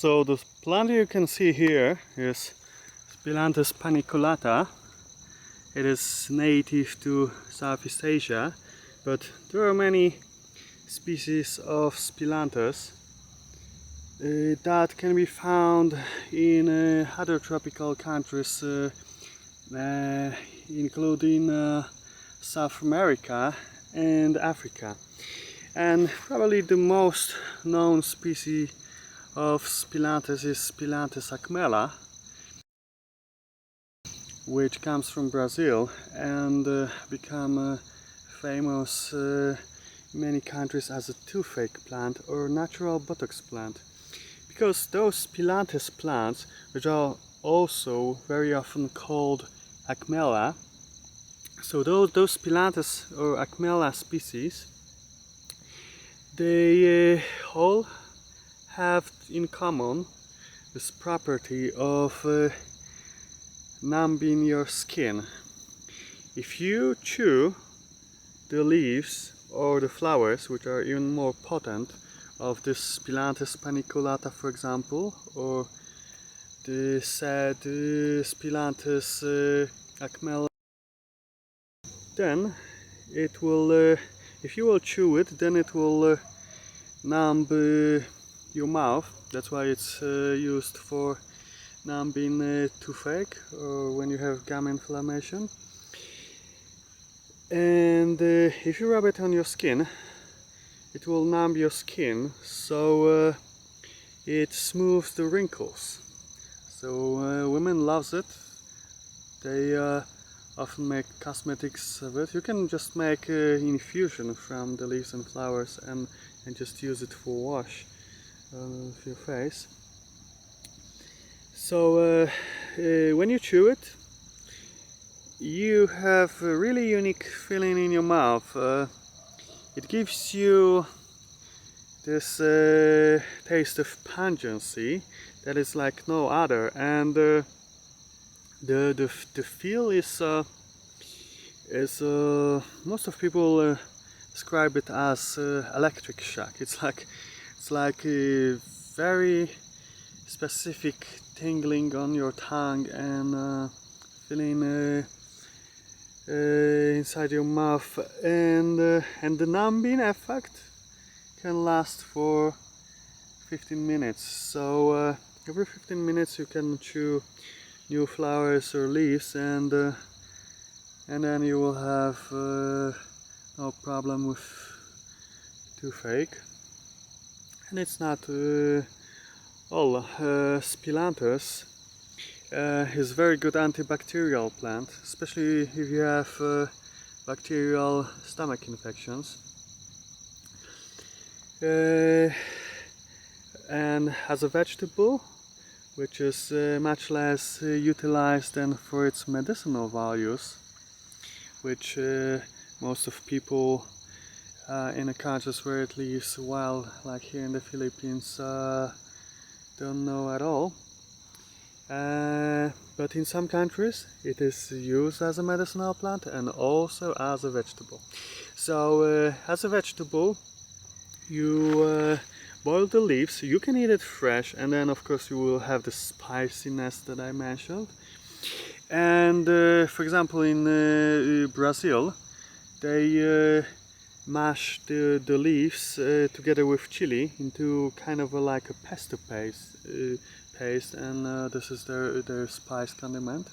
So the plant you can see here is Spilanthes paniculata. It is native to Southeast Asia, but there are many species of Spilanthes that can be found in other tropical countries, including South America and Africa. And probably the most known species of Spilanthes is Spilanthes acmella, which comes from Brazil and become famous in many countries as a toothache plant or natural buttocks plant. Because those Spilanthes plants, which are also very often called Acmella, so those Spilanthes or Acmella species, they all have in common this property of numbing your skin. If you chew the leaves or the flowers, which are even more potent, of this Spilanthes paniculata, for example, or the said Spilanthes acmella, then it will, if you will chew it, then it will numb your mouth. That's why it's used for numbing toothache or when you have gum inflammation. And if you rub it on your skin, it will numb your skin, so it smooths the wrinkles. So women loves it. They often make cosmetics of it. You can just make infusion from the leaves and flowers and just use it for wash of your face. So when you chew it, you have a really unique feeling in your mouth. It gives you this taste of pungency that is like no other, and the feel is most of people describe it as electric shock. It's like a very specific tingling on your tongue and feeling inside your mouth, and the numbing effect can last for 15 minutes. So every 15 minutes you can chew new flowers or leaves, and then you will have no problem with toothache. And it's not all. Spilanthes is a very good antibacterial plant, especially if you have bacterial stomach infections. And as a vegetable, which is much less utilized than for its medicinal values, which most of people in the countries where it lives wild, like here in the Philippines, don't know at all. But in some countries it is used as a medicinal plant and also as a vegetable. So as a vegetable, you boil the leaves. You can eat it fresh, and then of course you will have the spiciness that I mentioned. And for example, in Brazil, they mash the leaves together with chili into kind of like a pesto paste, and this is their spice condiment.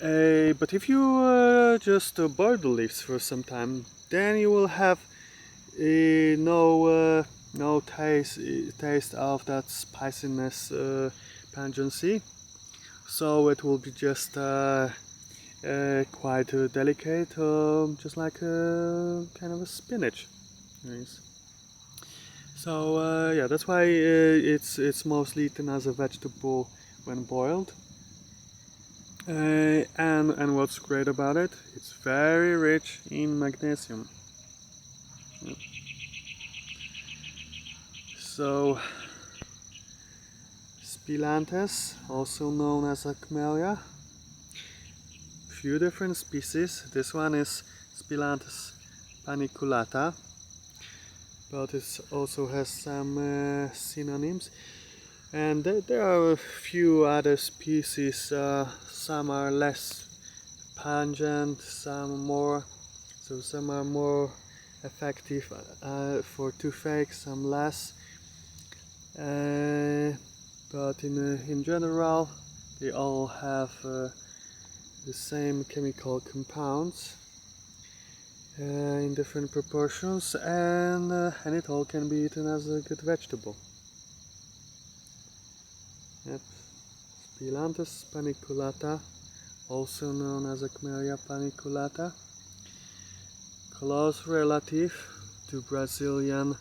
But if you just boil the leaves for some time, then you will have no taste of that spiciness, pungency. So it will be just quite delicate, just like kind of a spinach. Nice. So yeah, that's why it's mostly eaten as a vegetable when boiled. And what's great about it? It's very rich in magnesium. So Spilanthes, also known as Acmella, few different species. This one is Spilanthes paniculata, but it also has some synonyms. And there are a few other species. Some are less pungent, some more. So some are more effective for toothache, some less. But in general, they all have the same chemical compounds in different proportions, and it all can be eaten as a good vegetable. Yep. Spilanthes paniculata, also known as Acmella paniculata, close relative to Brazilian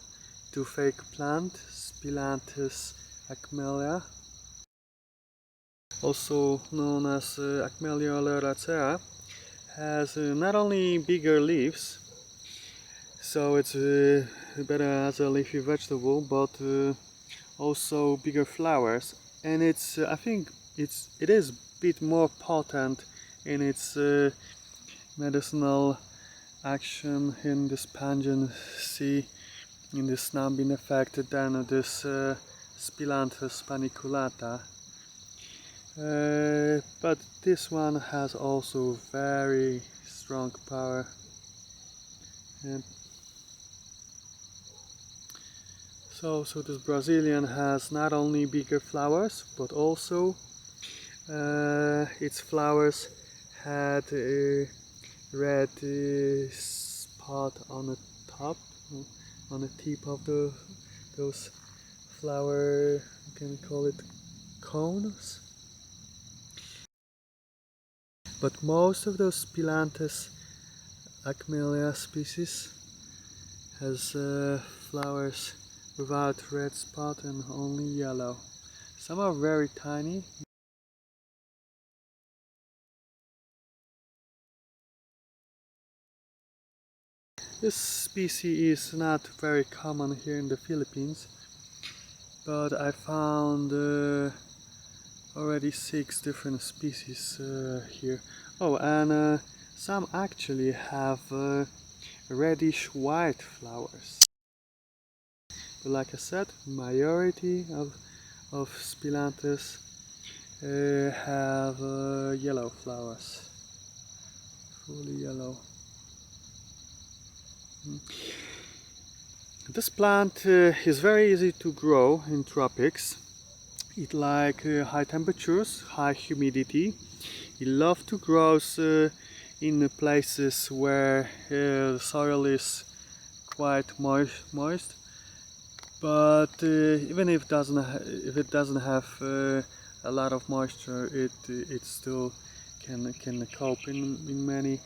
toothache plant Spilanthes acmella, also known as Acmella oleracea, has not only bigger leaves, so it's better as a leafy vegetable, but also bigger flowers, and it's I think it is a bit more potent in its medicinal action, in this pungency, in this numbing effect than this Spilanthes paniculata. But this one has also very strong power. And so this Brazilian has not only bigger flowers, but also its flowers had a red spot on the top, on the tip of those flower, you can call it cones. But most of those Spilanthes Acmella species has flowers without red spot and only yellow. Some are very tiny. This species is not very common here in the Philippines, but I found already 6 different species here. Oh, and some actually have reddish white flowers. But like I said, majority of Spilanthes have yellow flowers, fully yellow. This plant is very easy to grow in tropics. It likes high temperatures, high humidity. It loves to grow in places where the soil is quite moist. But even if it doesn't have a lot of moisture, it still can cope in many,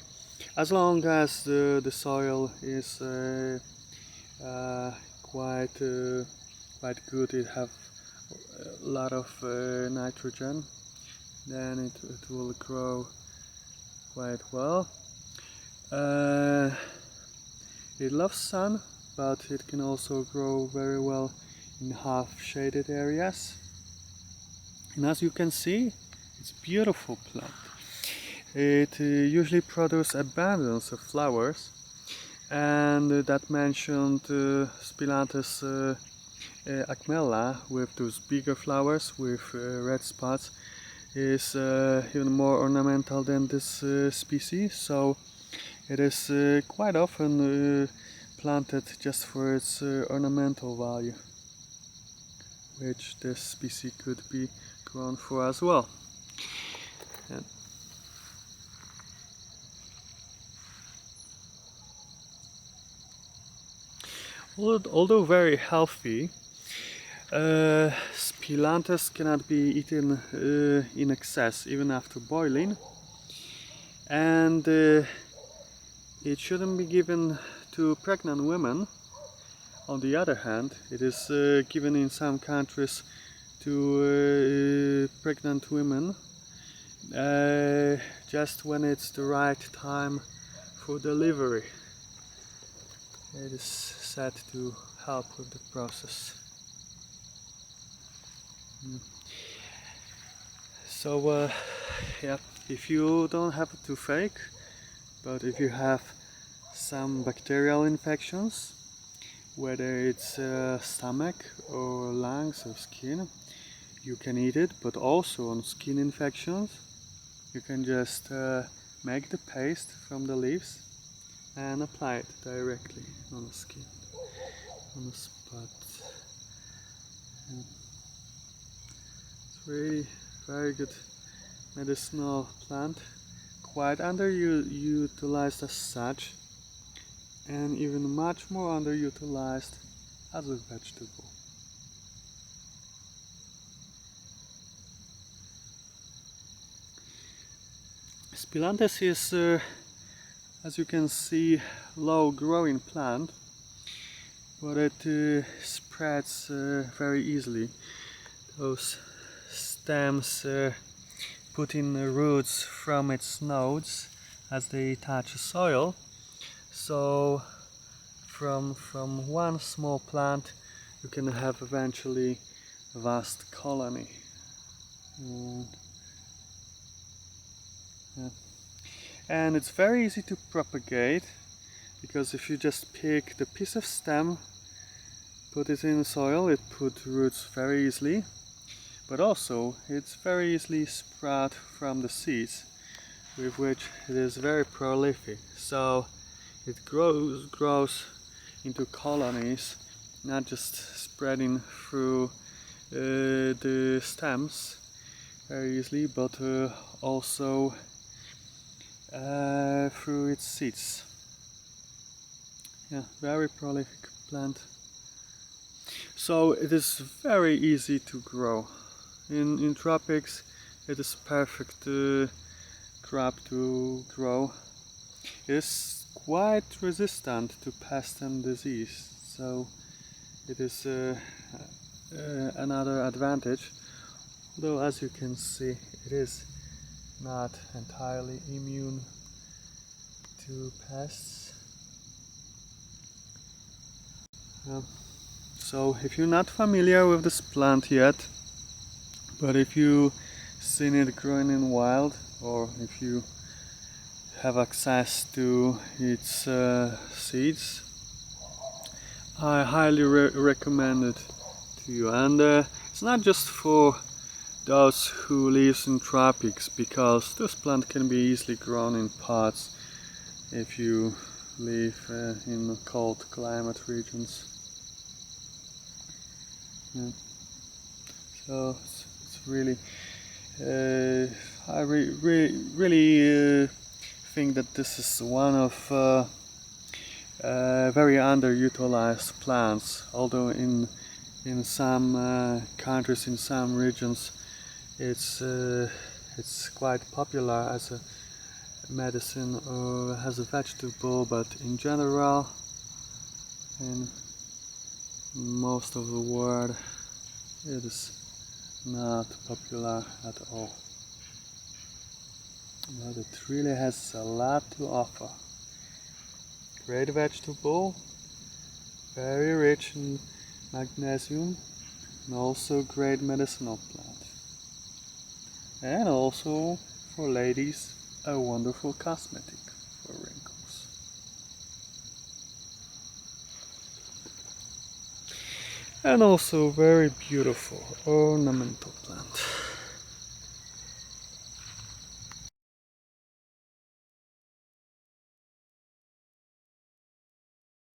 as long as the soil is quite quite good. It have a lot of nitrogen, then it will grow quite well. Uh, it loves sun, but it can also grow very well in half shaded areas. And as you can see, it's a beautiful plant. It usually produces abundance of flowers, and that mentioned Spilanthes Acmella with those bigger flowers with red spots is even more ornamental than this species, so it is quite often planted just for its ornamental value, which this species could be grown for as well. And although very healthy, Spilanthes cannot be eaten in excess, even after boiling, and it shouldn't be given to pregnant women. On the other hand, it is given in some countries to pregnant women just when it's the right time for delivery. It is said to help with the process. So yeah, if you don't have a toothache, but if you have some bacterial infections, whether it's stomach or lungs or skin, you can eat it, but also on skin infections. You can just make the paste from the leaves and apply it directly on the skin, on the spot. Yeah. It's really very good medicinal plant, quite underutilized as such, and even much more underutilized as a vegetable. Spilanthes is, as you can see, low growing plant, but it spreads very easily. Those stems put in the roots from its nodes as they touch soil, so from one small plant you can have eventually a vast colony. Yeah. And it's very easy to propagate, because if you just pick the piece of stem, put it in the soil, it puts roots very easily, but also it's very easily sprout from the seeds, with which it is very prolific. So it grows into colonies, not just spreading through the stems very easily, but also through its seeds. Yeah, very prolific plant. So it is very easy to grow. In tropics it is perfect crop to grow. It is quite resistant to pest and disease, so it is another advantage, though as you can see it is not entirely immune to pests. So if you're not familiar with this plant yet, but if you've seen it growing in wild, or if you have access to its seeds, I highly recommend it to you. And it's not just for those who live in tropics, because this plant can be easily grown in pots if you live in cold climate regions. Yeah. So it's really, I really think that this is one of very underutilized plants. Although in some countries, in some regions, it's quite popular as a medicine or as a vegetable, but in general, in most of the world, it is not popular at all. But it really has a lot to offer. Great vegetable, very rich in magnesium, and also great medicinal plant. And also for ladies, a wonderful cosmetic for wrinkles. And also very beautiful ornamental plant.